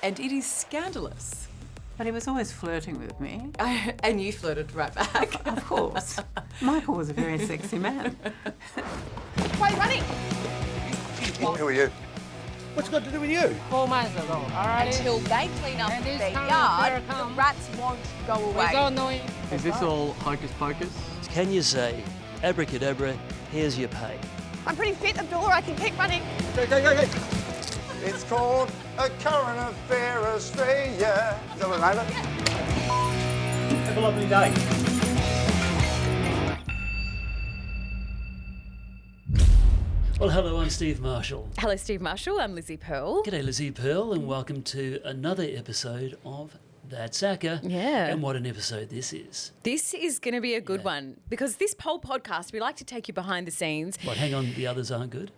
and it is scandalous. But he was always flirting with me. And you flirted right back. Of course. Michael was a very sexy man. Why are you running? Who are you? What's it got to do with you? 4 months ago, all right? Until they clean up their yard, the rats won't go away. Is this all hocus pocus? Can you say, abracadabra, here's your pay? I'm pretty fit, Abdullah. I can keep running. Go. It's called a current affair Australia. Is that what it is? Have a lovely day. Well, hello, I'm Steve Marshall. Hello, Steve Marshall. I'm Lizzie Pearl. G'day, Lizzie Pearl, and welcome to another episode of That's Acca. Yeah. And what an episode this is. This is going to be a good one because this whole podcast, we like to take you behind the scenes. What, hang on, the others aren't good?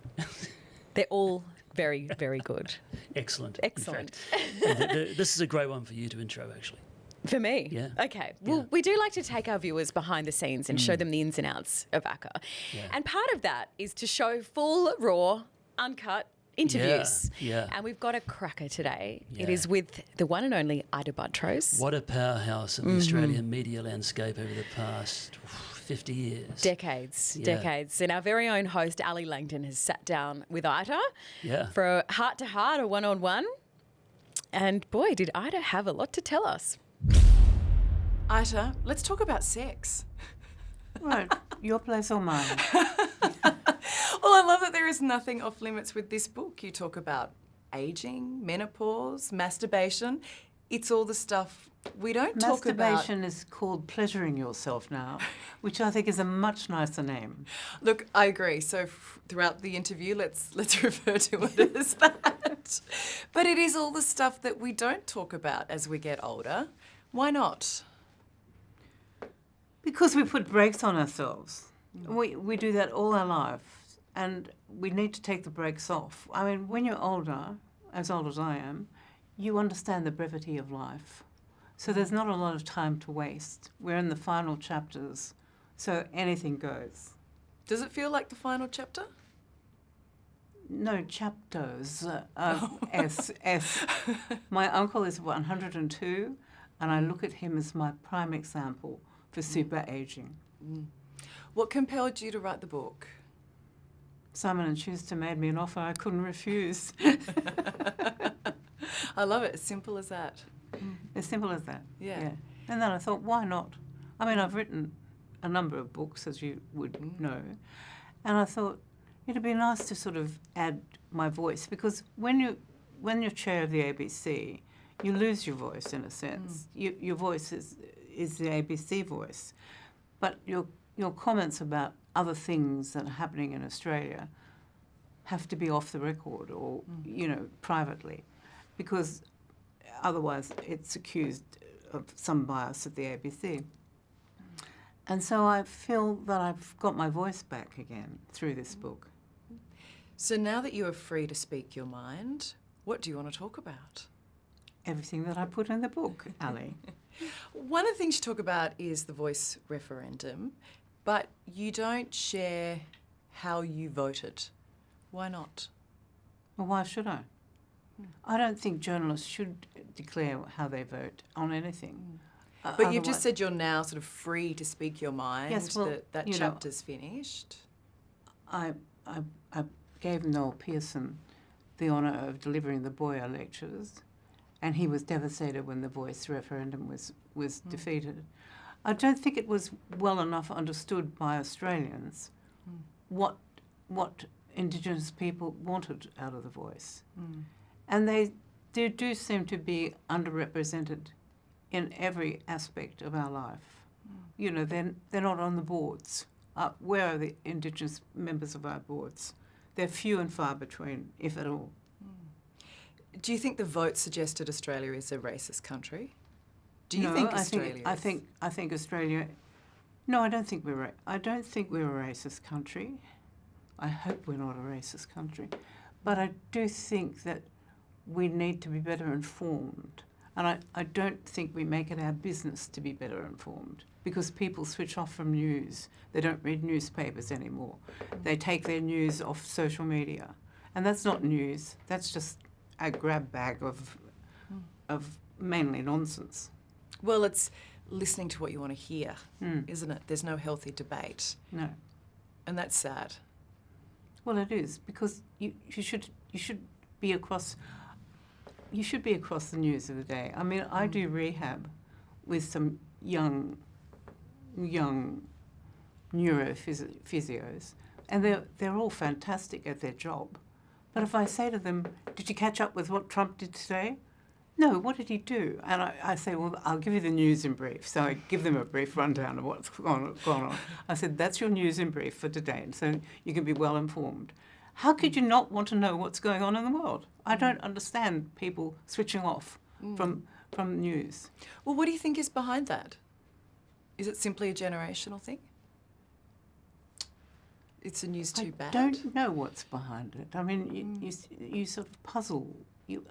They're all very, very good. Excellent. Excellent. In fact. This is a great one for you to intro, actually. For me? Yeah. Okay. Well, we do like to take our viewers behind the scenes and show them the ins and outs of ACCA. Yeah. And part of that is to show full, raw, uncut interviews. Yeah. And we've got a cracker today. Yeah. It is with the one and only Ita Buttrose. What a powerhouse of the Australian media landscape over the past 50 years. Decades. And our very own host, Ali Langdon, has sat down with Ita for a heart-to-heart, a one-on-one. And boy, did Ita have a lot to tell us. Ita, let's talk about sex. Right, your place or mine? Well, I love that there is nothing off limits with this book. You talk about aging, menopause, masturbation. It's all the stuff we don't talk about. Masturbation is called pleasuring yourself now, which I think is a much nicer name. Look, I agree. So throughout the interview, let's refer to it as that. But it is all the stuff that we don't talk about as we get older. Why not? Because we put brakes on ourselves. We do that all our life, and we need to take the brakes off. I mean, when you're older, as old as I am, you understand the brevity of life. So there's not a lot of time to waste. We're in the final chapters, so anything goes. Does it feel like the final chapter? No, chapters. S. My uncle is 102, and I look at him as my prime example for super aging. What compelled you to write the book? Simon & Schuster made me an offer I couldn't refuse. I love it. As simple as that. As simple as that. Yeah. And then I thought, why not? I mean, I've written a number of books, as you would know, and I thought it'd be nice to sort of add my voice, because when you're chair of the ABC, you lose your voice in a sense. Your voice is the ABC voice, but your comments about other things that are happening in Australia have to be off the record or privately, because otherwise it's accused of some bias at the ABC. And so I feel that I've got my voice back again through this book. So now that you are free to speak your mind, what do you want to talk about? Everything that I put in the book, Ali. One of the things you talk about is the voice referendum, but you don't share how you voted. Why not? Well, why should I? I don't think journalists should declare how they vote on anything. But you've just said you're now sort of free to speak your mind. Yes, well, that chapter's finished. I gave Noel Pearson the honour of delivering the Boyer lectures, and he was devastated when the voice referendum was defeated. I don't think it was well enough understood by Australians what Indigenous people wanted out of the voice. And they do seem to be underrepresented in every aspect of our life. You know, they're not on the boards. Where are the Indigenous members of our boards? They're few and far between, if at all. Do you think the vote suggested Australia is a racist country? Do you think Australia is? I think Australia. No, I don't think we're a racist country. I hope we're not a racist country, but I do think that we need to be better informed, and I don't think we make it our business to be better informed, because people switch off from news. They don't read newspapers anymore. They take their news off social media, and that's not news. That's just a grab bag of of mainly nonsense. Well, it's listening to what you want to hear, isn't it? There's no healthy debate. No. And that's sad. Well, it is, because you should be across the news of the day. I mean, I do rehab with some young neurophysios, and they're all fantastic at their job. But if I say to them, "Did you catch up with what Trump did today?" "No, what did he do?" And I say, "Well, I'll give you the news in brief." So I give them a brief rundown of what's gone on. I said, "That's your news in brief for today, so you can be well informed." How could you not want to know what's going on in the world? I don't understand people switching off from news. Well, what do you think is behind that? Is it simply a generational thing? It's the news too bad? I don't know what's behind it. I mean, you sort of puzzle.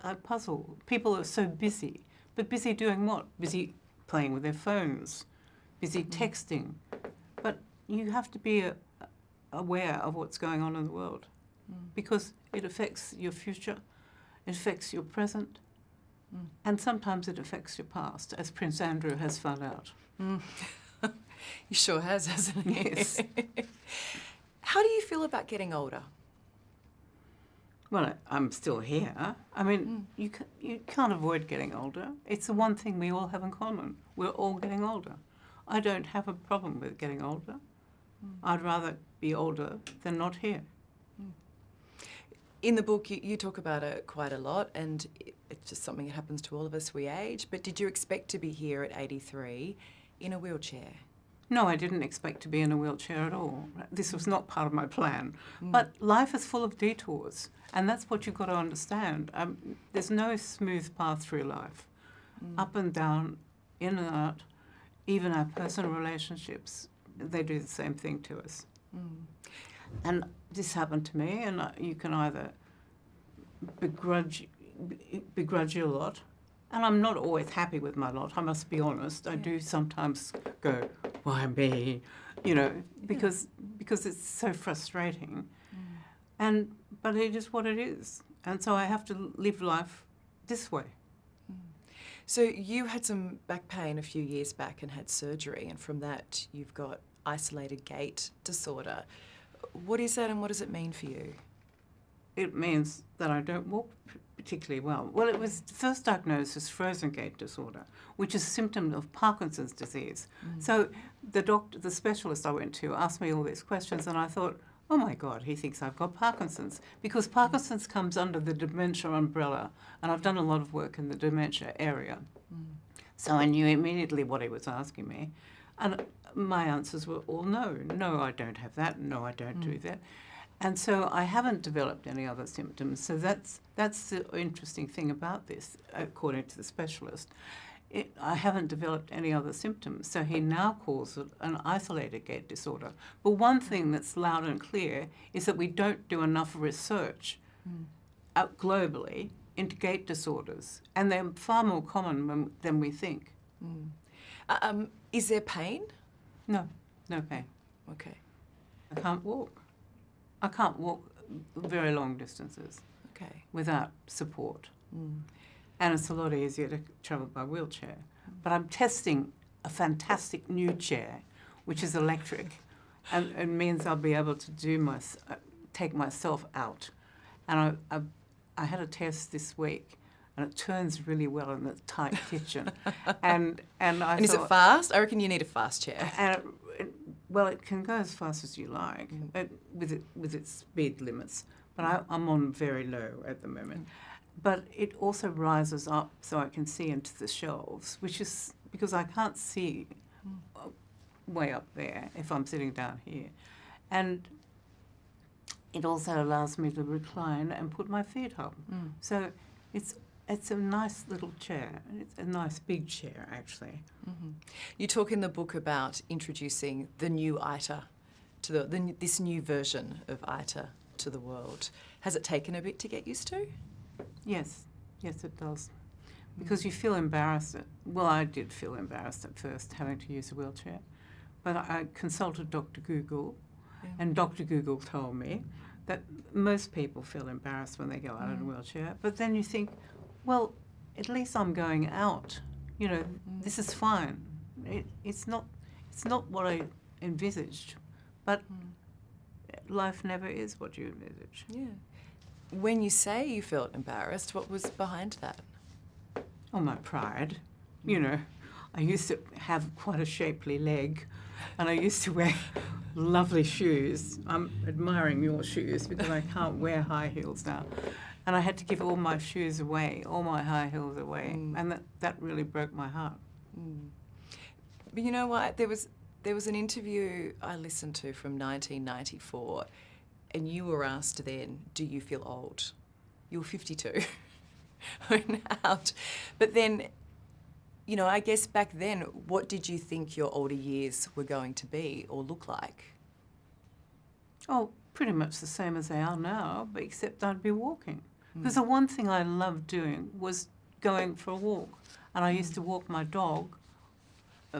I puzzle. People are so busy. But busy doing what? Busy playing with their phones, busy texting. But you have to be aware of what's going on in the world, because it affects your future, it affects your present, and sometimes it affects your past, as Prince Andrew has found out. He sure has, hasn't he? Yes. How do you feel about getting older? Well, I'm still here. I mean, you can't avoid getting older. It's the one thing we all have in common. We're all getting older. I don't have a problem with getting older. I'd rather be older than not here. In the book, you talk about it quite a lot, and it's just something that happens to all of us, we age. But did you expect to be here at 83 in a wheelchair? No, I didn't expect to be in a wheelchair at all. This was not part of my plan. But life is full of detours, and that's what you've got to understand. There's no smooth path through life. Up and down, in and out, even our personal relationships, they do the same thing to us. And this happened to me, and you can either begrudge you a lot, and I'm not always happy with my lot, I must be honest. I do sometimes go, why me? You know, because it's so frustrating. But it is what it is. And so I have to live life this way. So you had some back pain a few years back and had surgery, and from that you've got isolated gait disorder. What is that, and what does it mean for you? It means that I don't walk particularly well. Well, it was first diagnosed as frozen gait disorder, which is a symptom of Parkinson's disease. So the specialist I went to asked me all these questions, and I thought, oh my God, he thinks I've got Parkinson's, because Parkinson's comes under the dementia umbrella, and I've done a lot of work in the dementia area. So I knew immediately what he was asking me, and my answers were all no. No, I don't have that. No, I don't do that. And so I haven't developed any other symptoms. So that's the interesting thing about this, according to the specialist. I haven't developed any other symptoms. So he now calls it an isolated gait disorder. But one thing that's loud and clear is that we don't do enough research globally into gait disorders. And they're far more common than we think. Is there pain? No pain. Okay. I can't walk. I can't walk very long distances without support. And it's a lot easier to travel by wheelchair. But I'm testing a fantastic new chair, which is electric, and it means I'll be able to take myself out. And I had a test this week, and it turns really well in the tight kitchen. And is it fast? I reckon you need a fast chair. And well, it can go as fast as you like with its speed limits, but I'm on very low at the moment. But it also rises up so I can see into the shelves, which is because I can't see way up there if I'm sitting down here. And it also allows me to recline and put my feet up. So it's a nice little chair. It's a nice big chair, actually. You talk in the book about introducing the new Ita to this new version of Ita to the world. Has it taken a bit to get used to? Yes, it does. Because you feel embarrassed. Well, I did feel embarrassed at first, having to use a wheelchair. But I consulted Dr. Google, and Dr. Google told me that most people feel embarrassed when they go out in a wheelchair. But then you think, well, at least I'm going out. You know, this is fine. It's not what I envisaged, but life never is what you envisage. Yeah. When you say you felt embarrassed, what was behind that? Oh, my pride. You know, I used to have quite a shapely leg, and I used to wear lovely shoes. I'm admiring your shoes because I can't wear high heels now. And I had to give all my shoes away, all my high heels away, and that really broke my heart. But you know what? There was an interview I listened to from 1994, and you were asked then, do you feel old? You were 52 when out. But then, you know, I guess back then, what did you think your older years were going to be or look like? Oh, pretty much the same as they are now, but except I'd be walking. Because the one thing I loved doing was going for a walk. And I used to walk my dog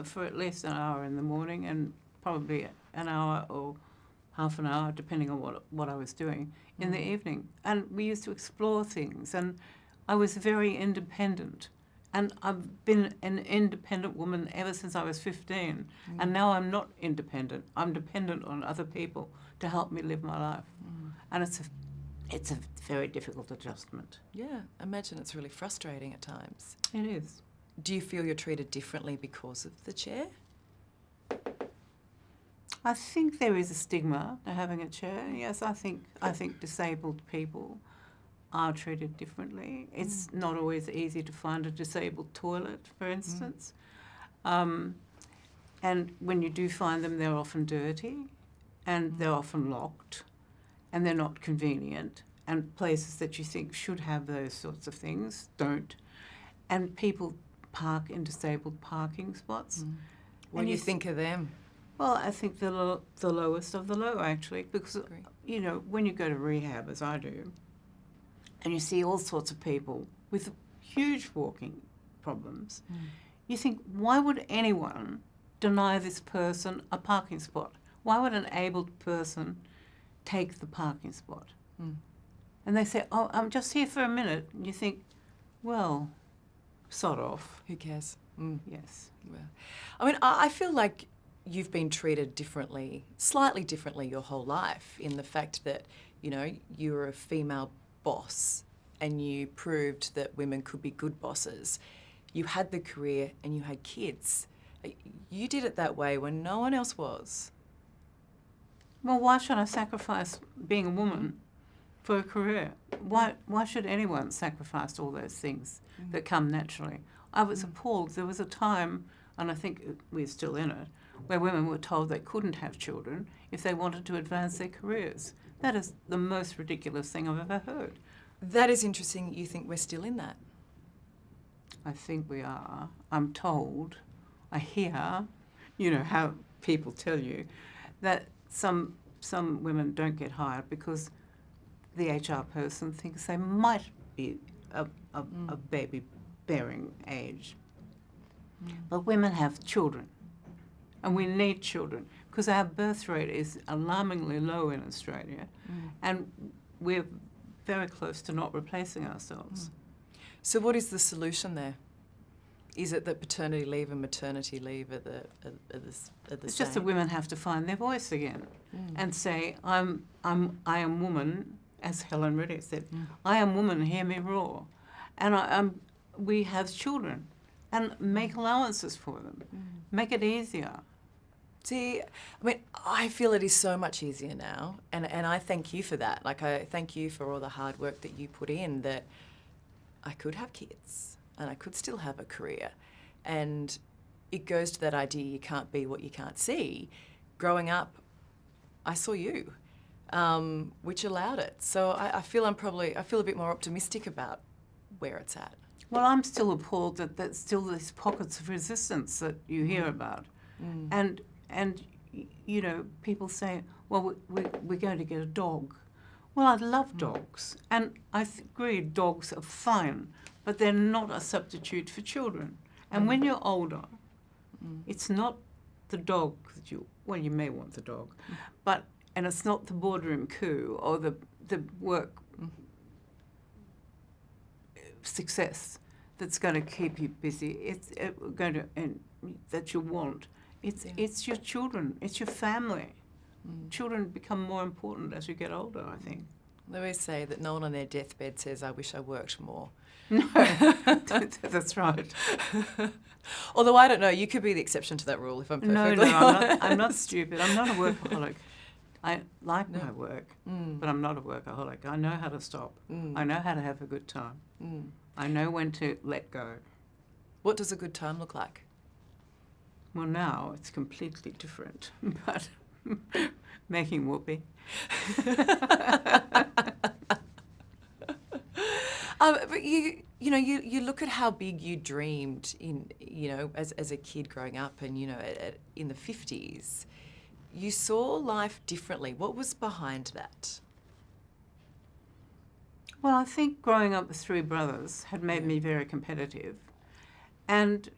for at least an hour in the morning and probably an hour or half an hour, depending on what I was doing, in the evening. And we used to explore things. And I was very independent. And I've been an independent woman ever since I was 15. And now I'm not independent. I'm dependent on other people to help me live my life. And it's a very difficult adjustment. Yeah, imagine it's really frustrating at times. It is. Do you feel you're treated differently because of the chair? I think there is a stigma to having a chair. Yes, I think disabled people are treated differently. It's not always easy to find a disabled toilet, for instance. And when you do find them, they're often dirty and they're often locked and they're not convenient. And places that you think should have those sorts of things don't. And people park in disabled parking spots. What do you think of them? Well, I think the lowest of the low, actually, because, you know, when you go to rehab, as I do, and you see all sorts of people with huge walking problems, you think, why would anyone deny this person a parking spot? Why would an abled person take the parking spot? And they say, oh, I'm just here for a minute. And you think, well, sod off. Who cares? Yes. Well, I mean, I feel like you've been treated differently, slightly differently your whole life, in the fact that, you know, you were a female boss and you proved that women could be good bosses. You had the career and you had kids. You did it that way when no one else was. Well, why should I sacrifice being a woman for a career? Why should anyone sacrifice all those things that come naturally? I was appalled. There was a time, and I think we're still in it, where women were told they couldn't have children if they wanted to advance their careers. That is the most ridiculous thing I've ever heard. That is interesting. You think we're still in that? I think we are. I'm told, I hear, you know, how people tell you that some women don't get hired because the HR person thinks they might be a baby-bearing age. But women have children, and we need children because our birth rate is alarmingly low in Australia, and we're very close to not replacing ourselves. So what is the solution there? Is it that paternity leave and maternity leave are the It's same? just that women have to find their voice again and say, I am woman, as Helen Reddy said, I am woman, hear me roar. And we have children, and make allowances for them. Make it easier. See, I mean, I feel it is so much easier now, and I thank you for that. Like, I thank you for all the hard work that you put in, that I could have kids and I could still have a career. And it goes to that idea you can't be what you can't see. Growing up, I saw you, which allowed it. So I feel a bit more optimistic about where it's at. Well, I'm still appalled that there's still these pockets of resistance that you hear about. And you know, people say, well, we're going to get a dog. Well, I love dogs, and I agree dogs are fine, but they're not a substitute for children. And when you're older, it's not the dog that you may want the dog, and it's not the boardroom coup or the work success that's going to keep you busy. It's going to and that you want. It's your children. It's your family. Children become more important as you get older, I think. They always say that no one on their deathbed says, "I wish I worked more." No, that's right. Although I don't know, you could be the exception to that rule if I'm perfectly honest. I'm not stupid. I'm not a workaholic. I like my work, but I'm not a workaholic. I know how to stop. I know how to have a good time. I know when to let go. What does a good time look like? Well, now it's completely different, but making whoopee. But you look at how big you dreamed as a kid growing up, and in the 50s, you saw life differently. What was behind that? Well, I think growing up with three brothers had made me very competitive, and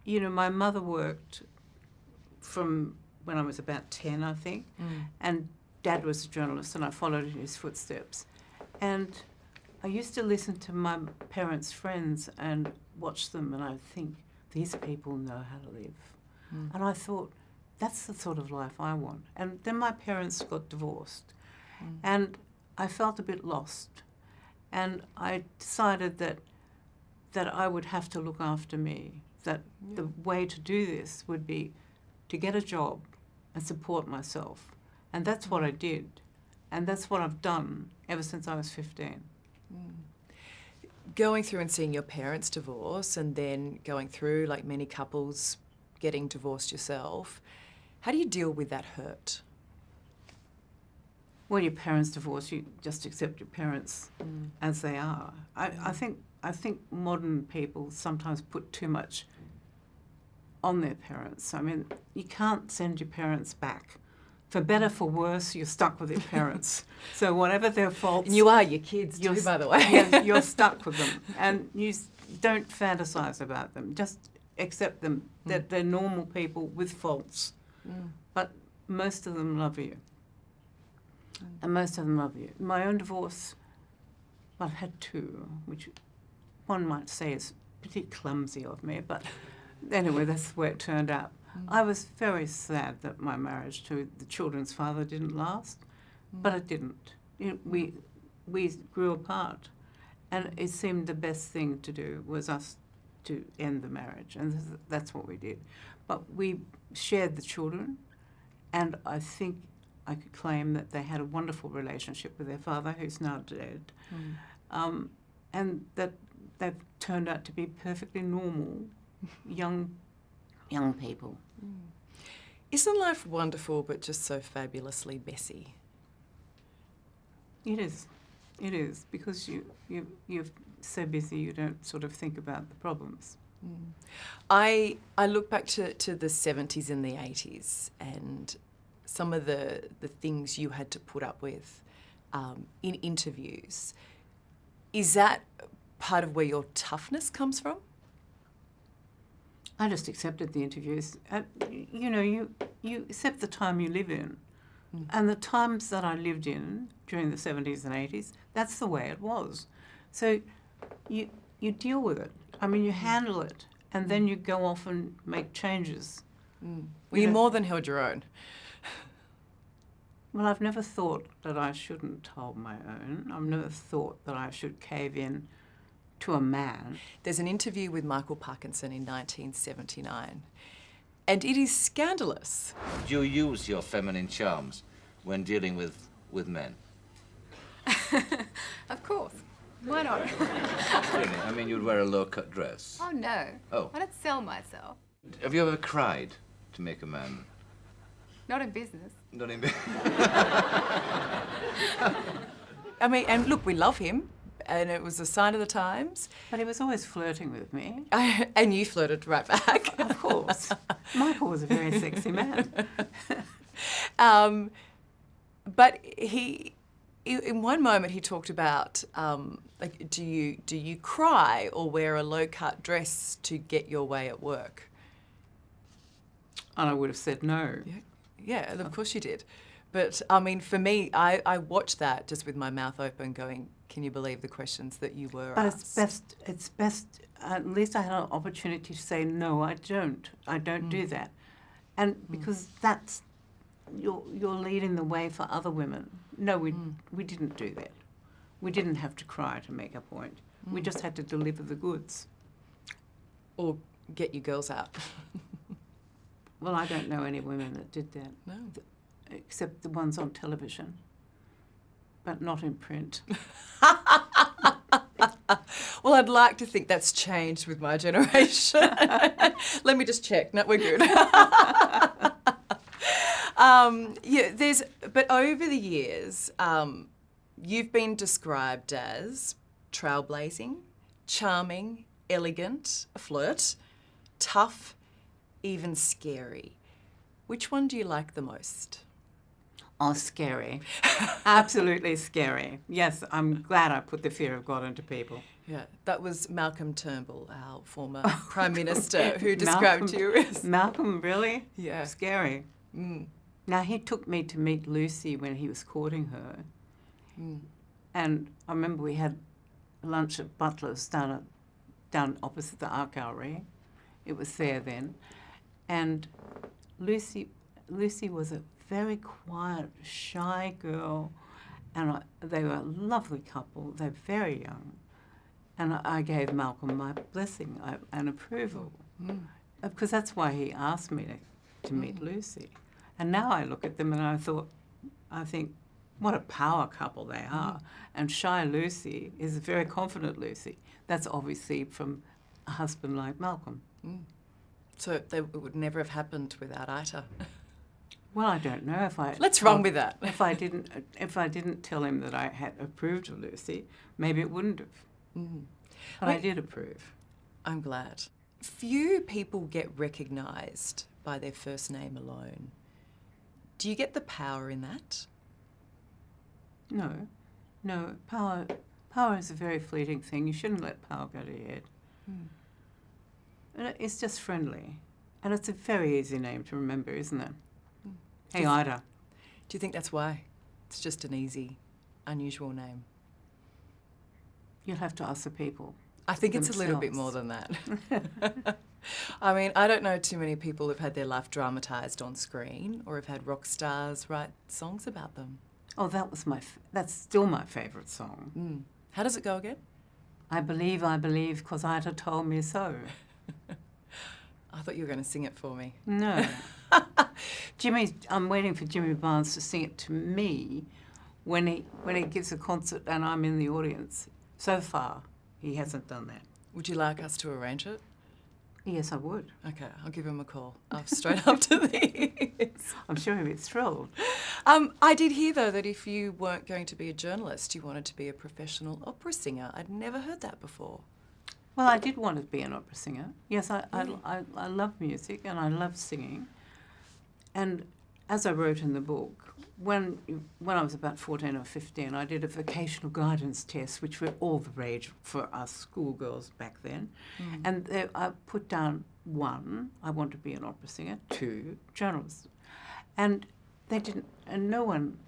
my mother worked from when I was about 10, I think, and Dad was a journalist, and I followed in his footsteps, and I used to listen to my parents' friends and watch them, and I think, these people know how to live. And I thought, that's the sort of life I want. And then my parents got divorced, and I felt a bit lost. And I decided that I would have to look after me, that the way to do this would be to get a job and support myself. And that's what I did. And that's what I've done ever since I was 15. Going through and seeing your parents divorce, and then going through, like many couples, getting divorced yourself, how do you deal with that hurt? When your parents divorce, you just accept your parents as they are. I think modern people sometimes put too much on their parents. I mean, you can't send your parents back. For better, for worse, you're stuck with your parents. So whatever their faults... And you are your kids too, by the way. You're stuck with them. And you don't fantasize about them. Just accept them, that they're normal people with faults. But most of them love you. And most of them love you. My own divorce, well, I've had two, which one might say is pretty clumsy of me, but anyway, that's the way it turned out. I was very sad that my marriage to the children's father didn't last, but it didn't. We grew apart, and it seemed the best thing to do was us to end the marriage, and that's what we did. But we shared the children, and I think I could claim that they had a wonderful relationship with their father, who's now dead, and that they've turned out to be perfectly normal young people. Isn't life wonderful but just so fabulously messy? It is, because you're so busy you don't sort of think about the problems. I look back to the 70s and the 80s, and some of the things you had to put up with in interviews. Is that part of where your toughness comes from? I just accepted the interviews. You accept the time you live in. And the times that I lived in during the 70s and 80s, that's the way it was. So you deal with it. I mean, you handle it, and then you go off and make changes. Well, you more than held your own. Well, I've never thought that I shouldn't hold my own. I've never thought that I should cave in to a man. There's an interview with Michael Parkinson in 1979, and it is scandalous. Do you use your feminine charms when dealing with men? Of course. Why not? Really? I mean, you'd wear a low-cut dress. Oh, no. Oh. I don't sell myself. Have you ever cried to make a man? Not in business. Not in business. I mean, and look, we love him, and it was a sign of the times. But he was always flirting with me. And you flirted right back. Of course. Michael was a very sexy man. But in one moment he talked about, like, do you cry or wear a low-cut dress to get your way at work? And I would have said no. Yeah, of course you did. But, I mean, for me, I watched that just with my mouth open going, Can you believe the questions that you were But asked? it's best, at least I had an opportunity to say, no, I don't do that. And because that's, you're leading the way for other women. No, we didn't do that. We didn't have to cry to make a point. We just had to deliver the goods. Or get your girls out. Well, I don't know any women that did that. No. Except the ones on television, but not in print. Well, I'd like to think that's changed with my generation. Let me just check. No, we're good. But over the years, you've been described as trailblazing, charming, elegant, a flirt, tough, even scary. Which one do you like the most? Oh, scary. Absolutely scary. Yes, I'm glad I put the fear of God into people. Yeah, that was Malcolm Turnbull, our former Prime Minister, who described you as... Malcolm, really? Yeah. Scary. Now, he took me to meet Lucy when he was courting her. And I remember we had lunch at Butler's down opposite the art gallery. It was there then. And Lucy was a very quiet, shy girl, and they were a lovely couple. They're very young. And I gave Malcolm my blessing and approval, because that's why he asked me to meet Lucy. And now I look at them and I think, what a power couple they are. And shy Lucy is a very confident Lucy. That's obviously from a husband like Malcolm. So it would never have happened without Ita. Well, I don't know if I... Let's run with that. If I didn't tell him that I had approved of Lucy, maybe it wouldn't have. But I did approve. I'm glad. Few people get recognised by their first name alone. Do you get the power in that? No. Power is a very fleeting thing. You shouldn't let power go to your head. It's just friendly. And it's a very easy name to remember, isn't it? Hey, Ida. Do you think that's why? It's just an easy, unusual name. You'll have to ask the people. I think it's a little bit more than that. I mean, I don't know too many people who've had their life dramatised on screen or have had rock stars write songs about them. Oh, that's still my favourite song. How does it go again? I believe, 'cause Ida told me so. I thought you were going to sing it for me. No. I'm waiting for Jimmy Barnes to sing it to me when he gives a concert and I'm in the audience. So far, he hasn't done that. Would you like us to arrange it? Yes, I would. Okay, I'll give him a call straight after this. I'm sure he'll be thrilled. I did hear, though, that if you weren't going to be a journalist, you wanted to be a professional opera singer. I'd never heard that before. Well, I did want to be an opera singer. Yes, I love music and I love singing. And as I wrote in the book, when I was about 14 or 15, I did a vocational guidance test, which were all the rage for us schoolgirls back then. And I put down 1, I want to be an opera singer, 2, journalist. And they didn't, and no one,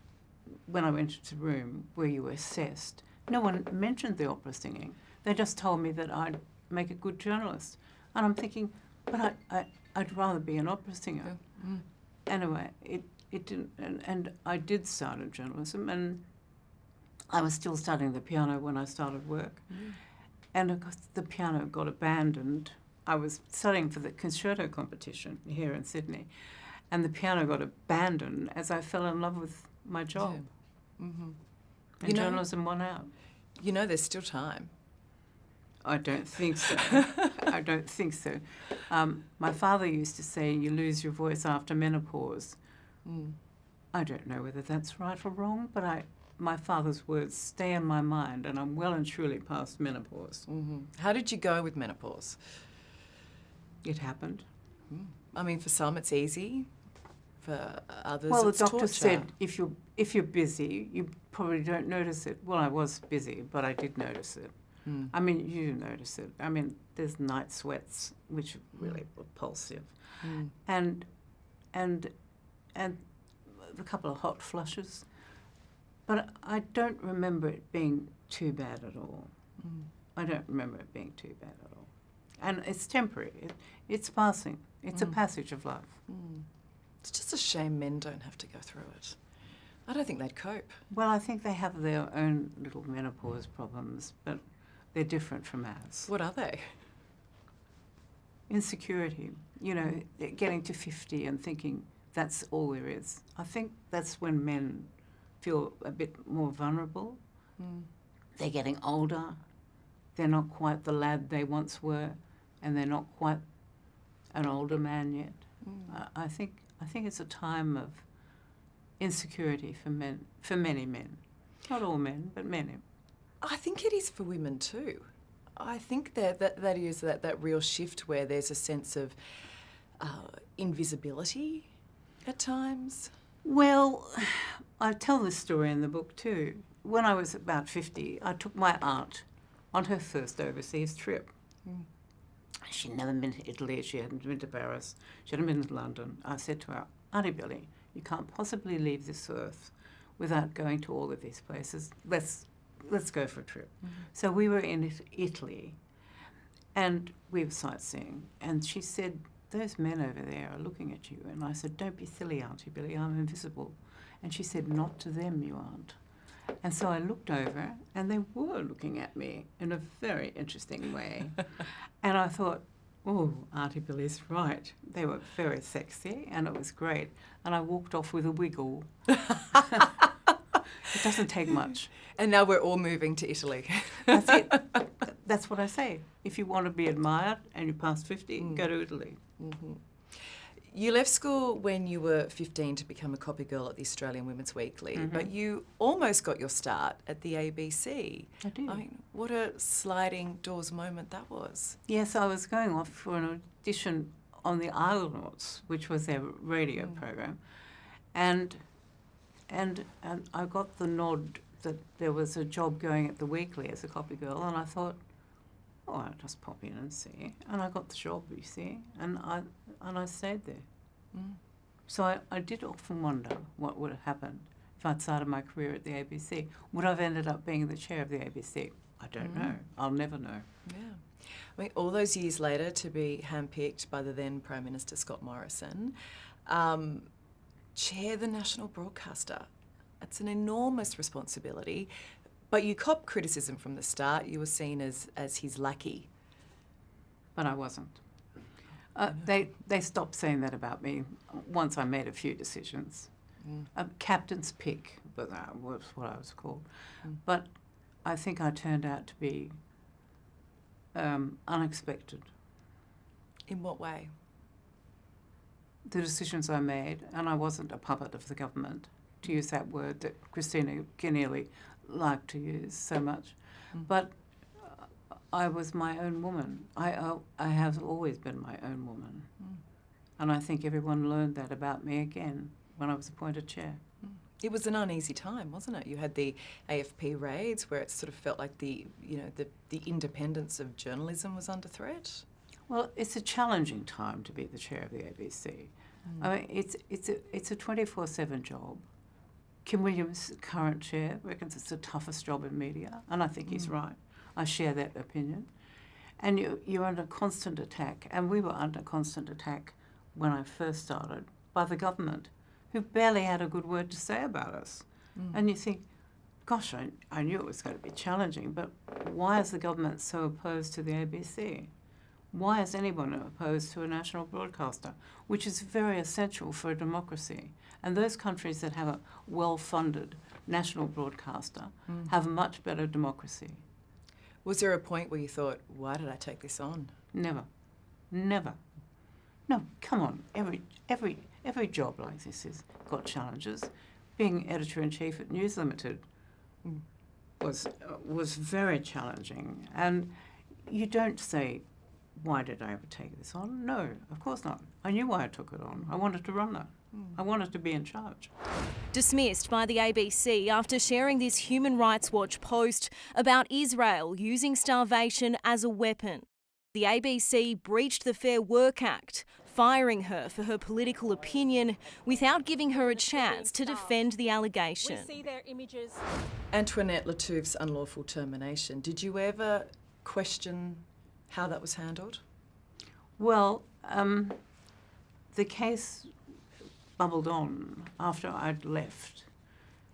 when I went into the room where you were assessed, no one mentioned the opera singing. They just told me that I'd make a good journalist. And I'm thinking, but I'd rather be an opera singer. Anyway, it didn't, and I did start in journalism, and I was still studying the piano when I started work. And of course, the piano got abandoned. I was studying for the concerto competition here in Sydney, and the piano got abandoned as I fell in love with my job. And journalism won out. You know, there's still time. I don't think so. I don't think so. My father used to say, you lose your voice after menopause. I don't know whether that's right or wrong, but my father's words stay in my mind, and I'm well and truly past menopause. How did you go with menopause? It happened. I mean, for some it's easy, for others well, it's the doctor torture. said if you're busy, you probably don't notice it. Well, I was busy, but I did notice it. I mean, you notice it. I mean, there's night sweats, which are really repulsive, and a couple of hot flushes. But I don't remember it being too bad at all. I don't remember it being too bad at all. And it's temporary. It's passing. It's a passage of life. It's just a shame men don't have to go through it. I don't think they'd cope. Well, I think they have their own little menopause problems, but they're different from ours. What are they? Insecurity, you know, getting to 50 and thinking that's all there is. I think that's when men feel a bit more vulnerable. They're getting older. They're not quite the lad they once were, and they're not quite an older man yet. I think it's a time of insecurity for men, for many men. Not all men, but many. I think it is for women too. I think that is that real shift where there's a sense of invisibility at times. Well, I tell this story in the book too. When I was about 50, I took my aunt on her first overseas trip. She'd never been to Italy, she hadn't been to Paris, she hadn't been to London. I said to her, Auntie Billy, you can't possibly leave this earth without going to all of these places. Let's go for a trip. So we were in Italy and we were sightseeing, and she said, those men over there are looking at you. And I said, don't be silly, Auntie Billy, I'm invisible. And she said, not to them, you aren't. And so I looked over and they were looking at me in a very interesting way. And I thought, oh, Auntie Billy's right. They were very sexy and it was great. And I walked off with a wiggle. It doesn't take much. And now we're all moving to Italy. That's it. That's what I say. If you want to be admired and you're past 50, go to Italy. You left school when you were 15 to become a copy girl at the Australian Women's Weekly, but you almost got your start at the ABC. I did. I mean, what a sliding doors moment that was. Yes, I was going off for an audition on the Islanauts, which was their radio program, and I got the nod that there was a job going at the Weekly as a copy girl, and I thought, oh, I'll just pop in and see. And I got the job, you see, and I stayed there. So I did often wonder what would have happened if I'd started my career at the ABC. Would I have ended up being the chair of the ABC? I don't know. I'll never know. Yeah. I mean, all those years later to be handpicked by the then Prime Minister Scott Morrison, chair the national broadcaster. It's an enormous responsibility, but you copped criticism from the start. You were seen as his lackey. But I wasn't. They stopped saying that about me once I made a few decisions. Captain's pick, but that was what I was called. But I think I turned out to be unexpected. In what way? The decisions I made, and I wasn't a puppet of the government, to use that word that Christina Keneally liked to use so much. But I was my own woman. I have always been my own woman. And I think everyone learned that about me again when I was appointed chair. It was an uneasy time, wasn't it? You had the AFP raids where it sort of felt like the independence of journalism was under threat. Well, it's a challenging time to be the chair of the ABC. I mean, it's a 24/7 job. Kim Williams, current chair, reckons it's the toughest job in media, and I think he's right. I share that opinion. And you're under constant attack, and we were under constant attack when I first started by the government, who barely had a good word to say about us. And you think, gosh, I knew it was going to be challenging, but why is the government so opposed to the ABC? Why is anyone opposed to a national broadcaster, which is very essential for a democracy? And those countries that have a well-funded national broadcaster have much better democracy. Was there a point where you thought, why did I take this on? Never. Never. No, come on. Every job like this has got challenges. Being editor-in-chief at News Limited was very challenging. And you don't say, why did I ever take this on? No, of course not. I knew why I took it on. I wanted to run that. I wanted to be in charge. Dismissed by the ABC after sharing this Human Rights Watch post about Israel using starvation as a weapon. The ABC breached the Fair Work Act, firing her for her political opinion without giving her a chance to defend the allegation. We see their images. Antoinette Lattouf's unlawful termination, did you ever question how that was handled? Well, the case bubbled on after I'd left.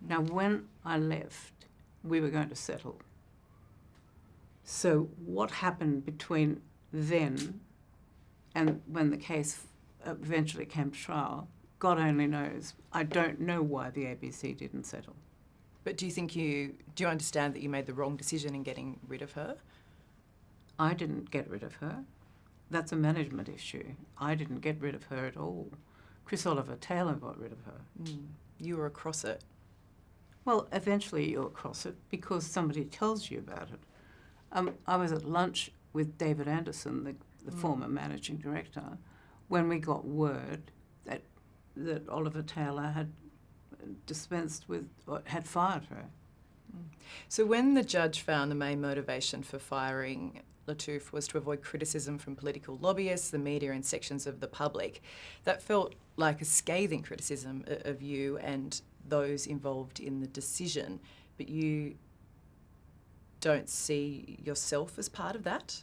Now, when I left, we were going to settle. So what happened between then and when the case eventually came to trial, God only knows. I don't know why the ABC didn't settle. But do you understand that you made the wrong decision in getting rid of her? I didn't get rid of her. That's a management issue. I didn't get rid of her at all. Chris Oliver Taylor got rid of her. You were across it. Well, eventually you're across it because somebody tells you about it. I was at lunch with David Anderson, the former managing director, when we got word that Oliver Taylor had dispensed with, or had fired her. So when the judge found the main motivation for firing Lattouf was to avoid criticism from political lobbyists, the media and sections of the public, that felt like a scathing criticism of you and those involved in the decision, but you don't see yourself as part of that?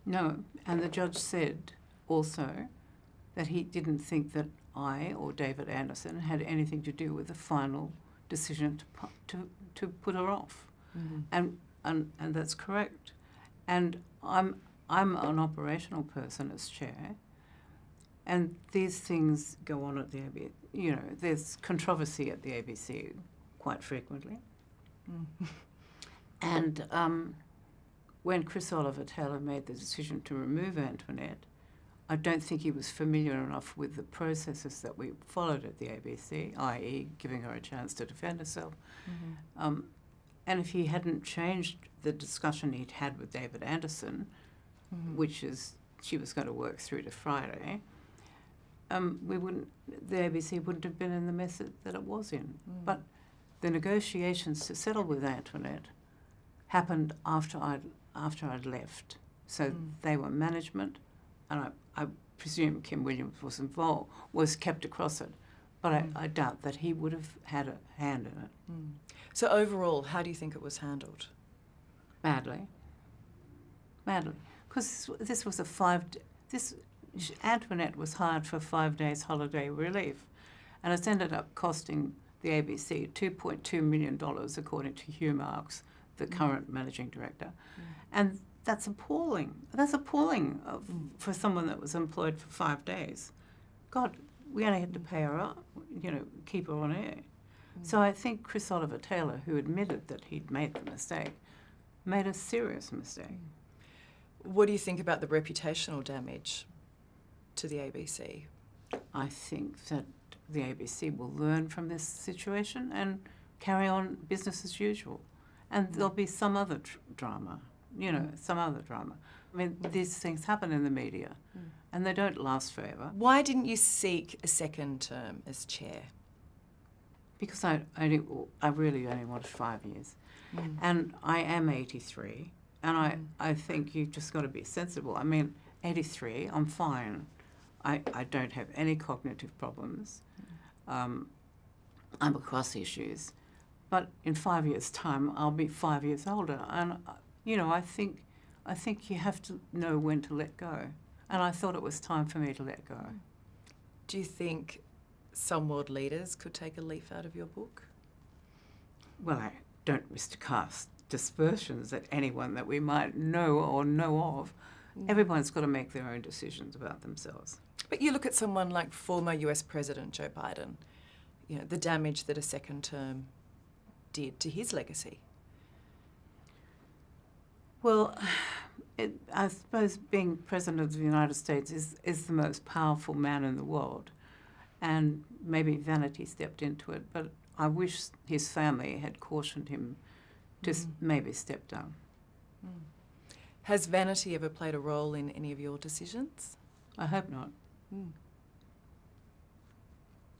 No, and the judge said also that he didn't think that I or David Anderson had anything to do with the final decision to put her off. And that's correct. And I'm an operational person as chair, and these things go on at the ABC. You know, there's controversy at the ABC quite frequently. And when Chris Oliver Taylor made the decision to remove Antoinette, I don't think he was familiar enough with the processes that we followed at the ABC, i.e. giving her a chance to defend herself. And if he hadn't changed the discussion he'd had with David Anderson, which is she was going to work through to Friday, the ABC wouldn't have been in the mess that it was in. But the negotiations to settle with Antoinette happened after I'd left. So they were management, and I presume Kim Williams was kept across it. But I doubt that he would have had a hand in it. So overall, how do you think it was handled? Badly. Because this was Antoinette was hired for 5 days holiday relief, and it's ended up costing the ABC $2.2 million, according to Hugh Marks, the current managing director. And that's appalling. That's appalling for someone that was employed for 5 days. God, we only had to pay her up, keep her on air. So I think Chris Oliver Taylor, who admitted that he'd made the mistake, made a serious mistake. What do you think about the reputational damage to the ABC? I think that the ABC will learn from this situation and carry on business as usual. And there'll be some other drama, some other drama. I mean, these things happen in the media, and they don't last forever. Why didn't you seek a second term as chair? Because I really only wanted 5 years. And I am 83, and I think you've just got to be sensible. I mean, 83, I'm fine. I don't have any cognitive problems. I'm across issues. But in 5 years' time, I'll be 5 years older. And, I think you have to know when to let go. And I thought it was time for me to let go. Do you think some world leaders could take a leaf out of your book? Well, I don't wish to cast dispersions at anyone that we might know or know of. Everyone's got to make their own decisions about themselves. But you look at someone like former US President Joe Biden, the damage that a second term did to his legacy. Well, I suppose being President of the United States is the most powerful man in the world. And maybe vanity stepped into it, but I wish his family had cautioned him to maybe step down. Has vanity ever played a role in any of your decisions? I hope not.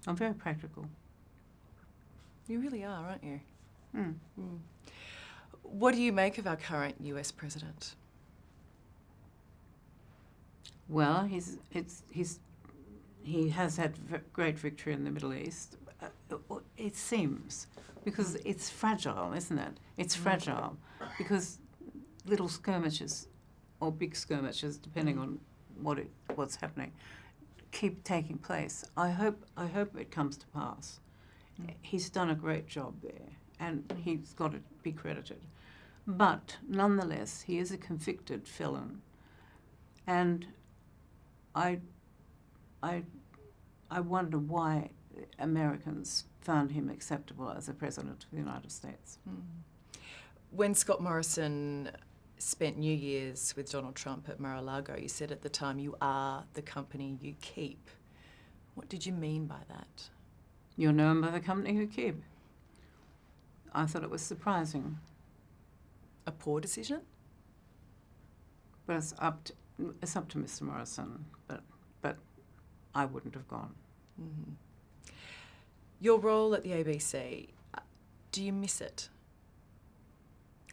I'm very practical. You really are, aren't you? What do you make of our current US president? Well, he's he has had great victory in the Middle East. It seems, because it's fragile, isn't it? It's fragile because little skirmishes or big skirmishes, depending on what's happening, keep taking place. I hope it comes to pass. He's done a great job there, and he's got to be credited. But nonetheless, he is a convicted felon, and I wonder why Americans found him acceptable as a president of the United States. When Scott Morrison spent New Year's with Donald Trump at Mar-a-Lago, you said at the time, "You are the company you keep." What did you mean by that? You're known by the company you keep. I thought it was surprising. A poor decision? But it's up to Mr. Morrison, but I wouldn't have gone. Mm-hmm. Your role at the ABC, do you miss it?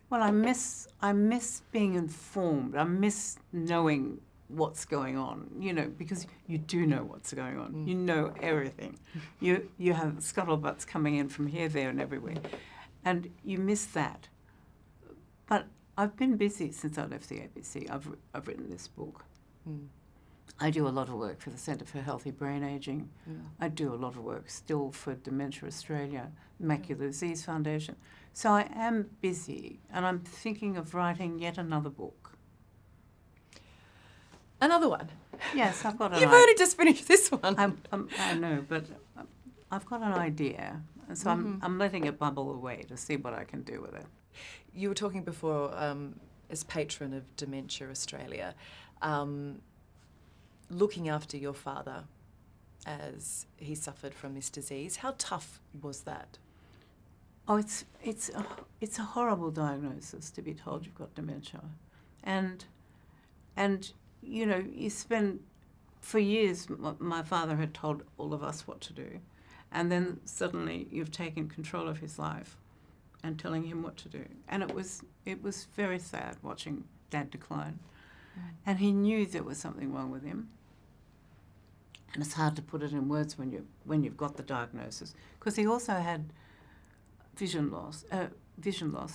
Well, I miss being informed. I miss knowing what's going on, because you do know what's going on. You know everything. You have scuttlebutts coming in from here, there and everywhere. And you miss that. But I've been busy since I left the ABC. I've written this book. I do a lot of work for the Centre for Healthy Brain Ageing. I do a lot of work still for Dementia Australia, Macular Disease Foundation. So I am busy, and I'm thinking of writing yet another book. Another one? Yes, I've got an You've already just finished this one. I know, but I've got an idea, and so I'm letting it bubble away to see what I can do with it. You were talking before, as patron of Dementia Australia, looking after your father as he suffered from this disease. How tough was that? Oh, it's a horrible diagnosis to be told you've got dementia, and you spend, for years my father had told all of us what to do, and then suddenly you've taken control of his life and telling him what to do, and it was very sad watching Dad decline, and he knew there was something wrong with him. And it's hard to put it in words when you've got the diagnosis, because he also had vision loss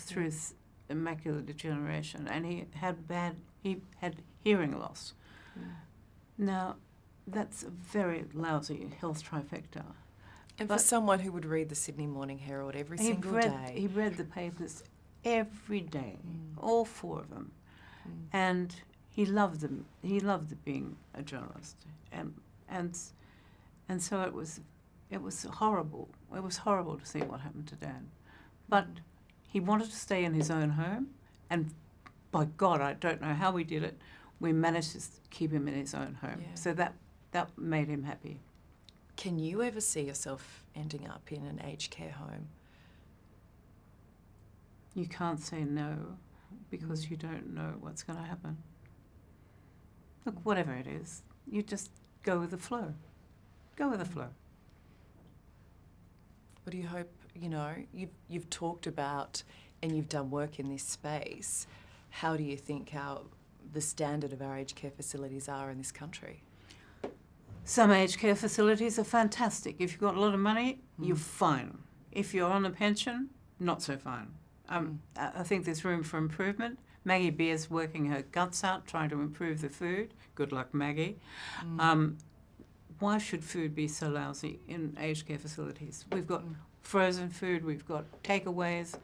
through his macular degeneration, and he had hearing loss. Now, that's a very lousy health trifecta. And for someone who would read the Sydney Morning Herald every single day. He read the papers every day, all four of them, and he loved them. He loved being a journalist, and so it was horrible. It was horrible to see what happened to Dad, but he wanted to stay in his own home, and by God, I don't know how we did it. We managed to keep him in his own home, so that made him happy. Can you ever see yourself ending up in an aged care home? You can't say no, because you don't know what's going to happen. Look, whatever it is, you just go with the flow. Go with the flow. What do you hope, you've talked about and you've done work in this space. How do you think the standard of our aged care facilities are in this country? Some aged care facilities are fantastic. If you've got a lot of money, you're fine. If you're on a pension, not so fine. I think there's room for improvement. Maggie Beer's working her guts out trying to improve the food. Good luck, Maggie. Why should food be so lousy in aged care facilities? We've got frozen food, we've got takeaways.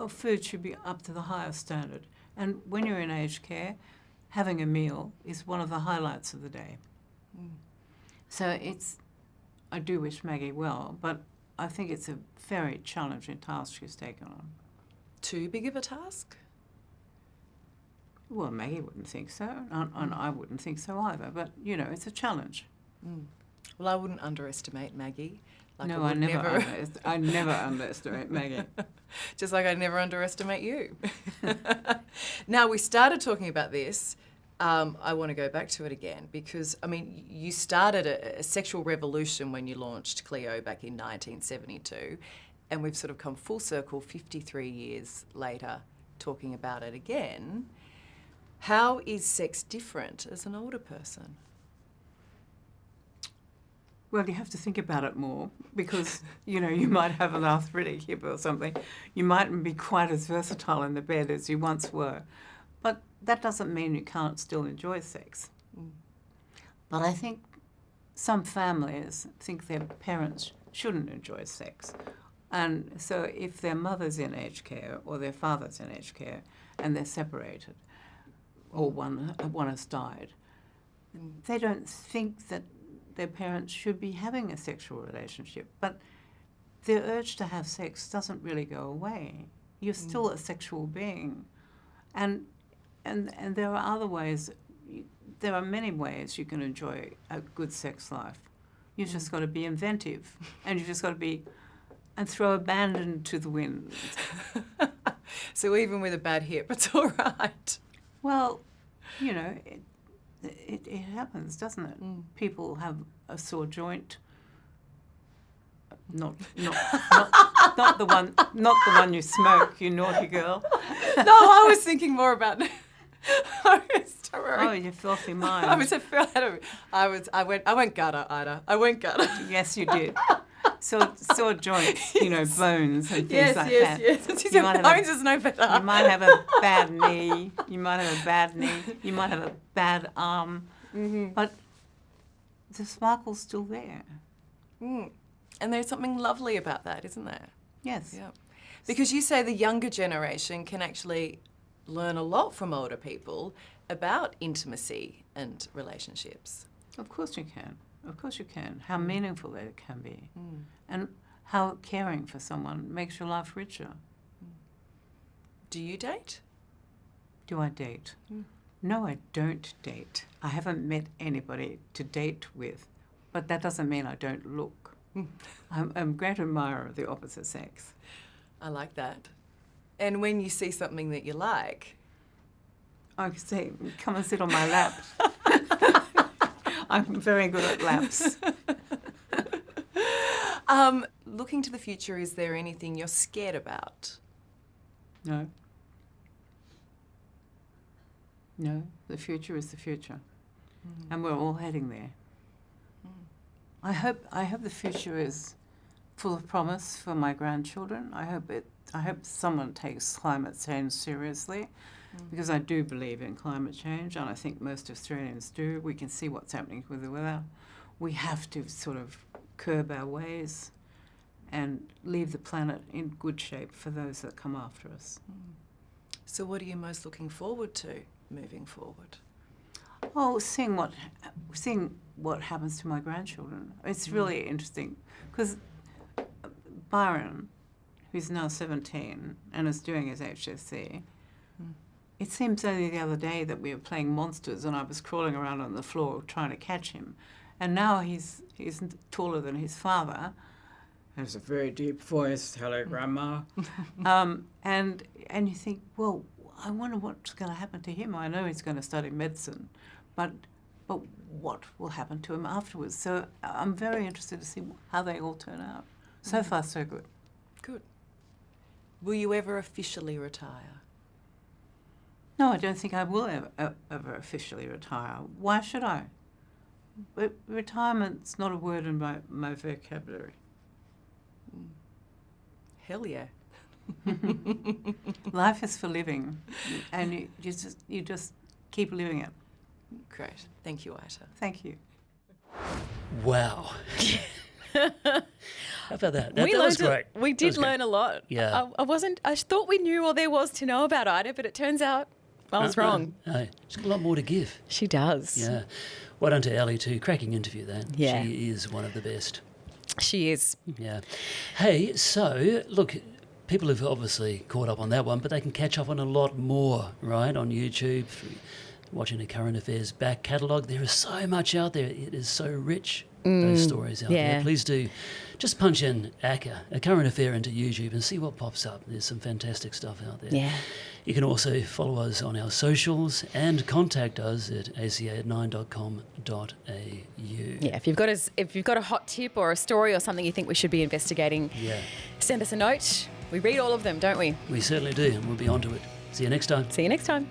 Food should be up to the highest standard. And when you're in aged care, having a meal is one of the highlights of the day. So I do wish Maggie well, but I think it's a very challenging task she's taken on. Too big of a task? Well, Maggie wouldn't think so, and I wouldn't think so either, but, it's a challenge. Well, I wouldn't underestimate Maggie. No, I never underestimate Maggie. Just like I never underestimate you. Now, we started talking about this. I want to go back to it again because, you started a sexual revolution when you launched Cleo back in 1972, and we've sort of come full circle 53 years later talking about it again. How is sex different as an older person? Well, you have to think about it more because, you know, you might have an arthritic hip or something. You mightn't be quite as versatile in the bed as you once were. But that doesn't mean you can't still enjoy sex. But I think some families think their parents shouldn't enjoy sex. And so if their mother's in aged care or their father's in aged care and they're separated or one has died, they don't think that their parents should be having a sexual relationship. But their urge to have sex doesn't really go away. You're still a sexual being. And there are other ways, there are many ways you can enjoy a good sex life. You've just got to be inventive and you've just got to be, and throw abandon to the wind. So even with a bad hip, it's all right. Well, you know, it happens, doesn't it? People have a sore joint. Not the one you smoke, you naughty girl. No, I was thinking more about. Oh, you filthy mind. I went gutter, Ida. I went gutter. Yes, you did. Sore joints, you know, bones and things like that. Yes. Bones is no better. You might have a bad knee. You might have a bad arm. But the sparkle's still there. And there's something lovely about that, isn't there? Yes. Yeah. Because you say the younger generation can actually learn a lot from older people about intimacy and relationships. Of course you can. Of course you can. How meaningful they can be. And how caring for someone makes your life richer. Do you date? Do I date? No, I don't date. I haven't met anybody to date with, but that doesn't mean I don't look. I'm a great admirer of the opposite sex. I like that. And when you see something that you like... I say, come and sit on my lap. I'm very good at laps. Looking to the future, is there anything you're scared about? No. No, the future is the future. And we're all heading there. I hope the future is full of promise for my grandchildren. I hope someone takes climate change seriously, because I do believe in climate change, and I think most Australians do. We can see what's happening with the weather. We have to sort of curb our ways and leave the planet in good shape for those that come after us. So what are you most looking forward to moving forward? Oh, seeing what happens to my grandchildren. It's really interesting, because Byron, who's now 17 and is doing his HSC, it seems only the other day that we were playing monsters and I was crawling around on the floor trying to catch him. And now he's taller than his father. Has a very deep voice. Hello, Grandma. And you think, well, I wonder what's going to happen to him. I know he's going to study medicine, but what will happen to him afterwards? So I'm very interested to see how they all turn out. So far, so good. Good. Will you ever officially retire? No, I don't think I will ever officially retire. Why should I? Retirement's not a word in my vocabulary. Hell yeah. Life is for living, and you just keep living it. Great. Thank you, Ita. Thank you. Wow. How about that? That was great. We did learn a lot. Yeah. I thought we knew all there was to know about Ita, but it turns out I was wrong. No, she's got a lot more to give. She does. Yeah. Well done to Ali too. Cracking interview, that. Yeah. She is one of the best. She is. Yeah. Hey, so, look, people have obviously caught up on that one, but they can catch up on a lot more, right, on YouTube, watching the Current Affairs back catalogue. There is so much out there. It is so rich, those stories out there. Please do just punch in ACCA, a current affair, into YouTube and see what pops up. There's some fantastic stuff out there. Yeah. You can also follow us on our socials and contact us at aca@9.com.au. Yeah, if you've got a hot tip or a story or something you think we should be investigating, send us a note. We read all of them, don't we? We certainly do, and we'll be on to it. See you next time. See you next time.